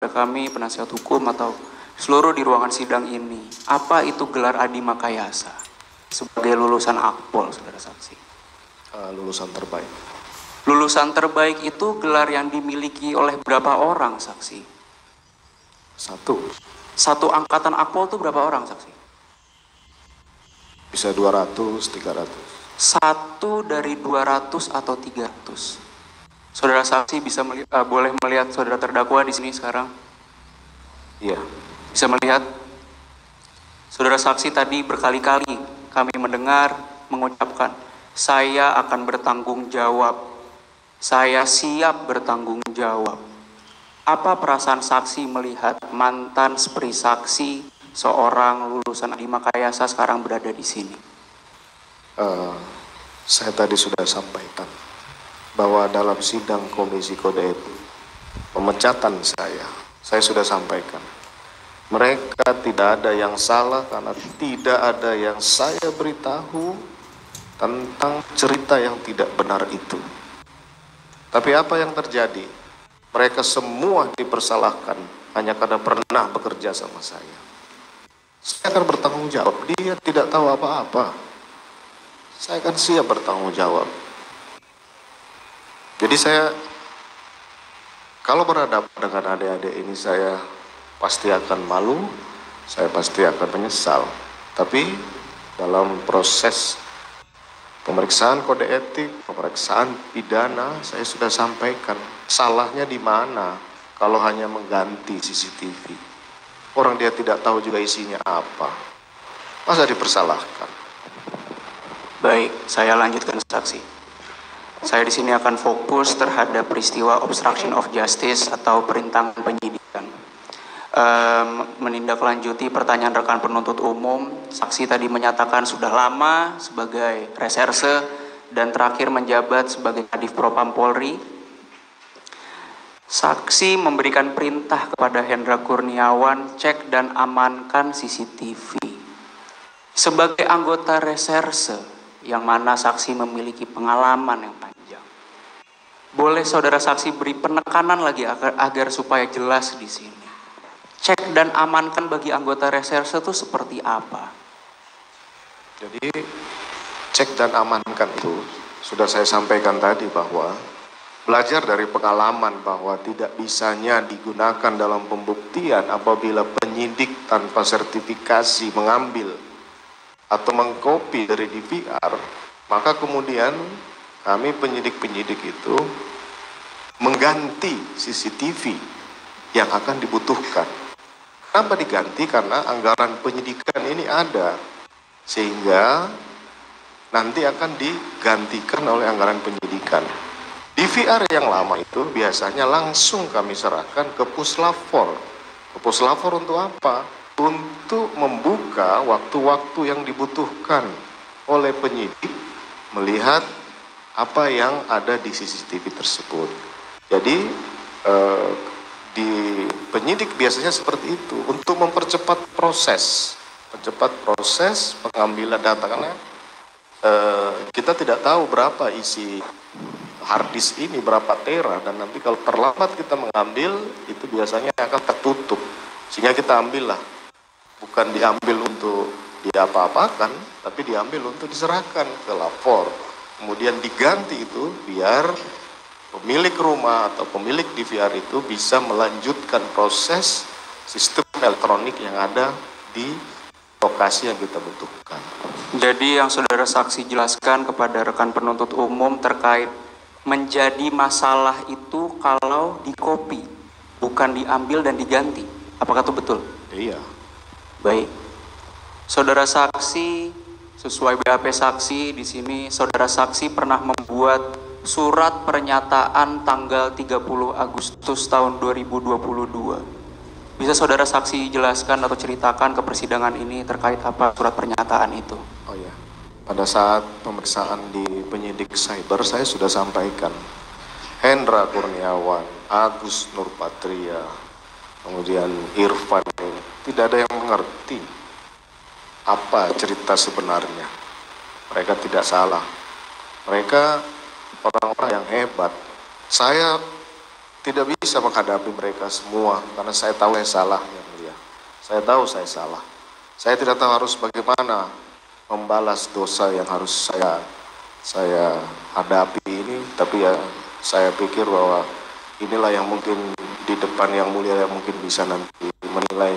kepada kami, penasihat hukum atau seluruh di ruangan sidang ini, apa itu gelar Adi Makayasa sebagai lulusan Akpol, saudara saksi? Lulusan terbaik. Lulusan terbaik itu gelar yang dimiliki oleh berapa orang, saksi? Satu angkatan Akpol itu berapa orang, saksi? Bisa 200, 300. Satu dari 200 atau 300. Saudara saksi bisa boleh melihat saudara terdakwa di sini sekarang? Iya. Bisa melihat? Saudara saksi tadi berkali-kali kami mendengar mengucapkan, saya akan bertanggung jawab. Saya siap bertanggung jawab. Apa perasaan saksi melihat mantan seperti saksi seorang lulusan Adi Makayasa sekarang berada di sini? Saya tadi sudah sampaikan bahwa dalam sidang Komisi Kode Etik pemecatan saya sudah sampaikan. Mereka tidak ada yang salah karena tidak ada yang saya beritahu tentang cerita yang tidak benar itu. Tapi apa yang terjadi? Mereka semua dipersalahkan hanya karena pernah bekerja sama saya. Saya akan bertanggung jawab. Dia tidak tahu apa-apa. Saya akan siap bertanggung jawab. Jadi saya, kalau berhadapan dengan adik-adik ini, saya pasti akan malu, saya pasti akan menyesal. Tapi dalam proses pemeriksaan kode etik, pemeriksaan pidana, saya sudah sampaikan salahnya di mana kalau hanya mengganti CCTV. Orang dia tidak tahu juga isinya apa. Masa dipersalahkan? Baik, saya lanjutkan saksi. Saya di sini akan fokus terhadap peristiwa obstruction of justice atau perintangan penyidikan. Menindaklanjuti pertanyaan rekan penuntut umum, saksi tadi menyatakan sudah lama sebagai reserse dan terakhir menjabat sebagai Kadif Propam Polri. Saksi memberikan perintah kepada Hendra Kurniawan cek dan amankan CCTV. Sebagai anggota reserse yang mana saksi memiliki pengalaman yang panjang, boleh saudara saksi beri penekanan lagi agar supaya jelas di sini. Cek dan amankan bagi anggota reserse itu seperti apa? Jadi cek dan amankan itu sudah saya sampaikan tadi bahwa belajar dari pengalaman bahwa tidak bisanya digunakan dalam pembuktian apabila penyidik tanpa sertifikasi mengambil atau mengcopy dari DVR, maka kemudian kami penyidik-penyidik itu mengganti CCTV yang akan dibutuhkan. Kenapa diganti? Karena anggaran penyidikan ini ada, sehingga nanti akan digantikan oleh anggaran penyidikan. DVR yang lama itu biasanya langsung kami serahkan ke Puslapfor. Ke Puslapfor untuk apa? Untuk membuka waktu-waktu yang dibutuhkan oleh penyidik melihat apa yang ada di CCTV tersebut. Jadi di penyidik biasanya seperti itu untuk mempercepat proses pengambilan data, karena kita tidak tahu berapa isi harddisk ini, berapa tera, dan nanti kalau terlambat kita mengambil itu biasanya akan tertutup, sehingga kita ambillah. Bukan diambil untuk diapa-apakan, tapi diambil untuk diserahkan ke lapor. Kemudian diganti itu biar pemilik rumah atau pemilik DVR itu bisa melanjutkan proses sistem elektronik yang ada di lokasi yang kita butuhkan. Jadi yang saudara saksi jelaskan kepada rekan penuntut umum terkait menjadi masalah itu kalau di-copy, bukan diambil dan diganti. Apakah itu betul? Iya. Baik, saudara saksi sesuai BAP saksi di sini, saudara saksi pernah membuat surat pernyataan tanggal 30 Agustus tahun 2022. Bisa saudara saksi jelaskan atau ceritakan ke persidangan ini terkait apa surat pernyataan itu? Oh ya, pada saat pemeriksaan di penyidik cyber saya sudah sampaikan, Hendra Kurniawan, Agus Nurpatria, kemudian Irfan, tidak ada yang mengerti apa cerita sebenarnya. Mereka tidak salah. Mereka orang-orang yang hebat. Saya tidak bisa menghadapi mereka semua karena saya tahu saya salah, yang mulia. Saya tahu saya salah. Saya tidak tahu harus bagaimana membalas dosa yang harus saya hadapi ini, tapi ya saya pikir bahwa inilah yang mungkin di depan yang mulia yang mungkin bisa nanti menilai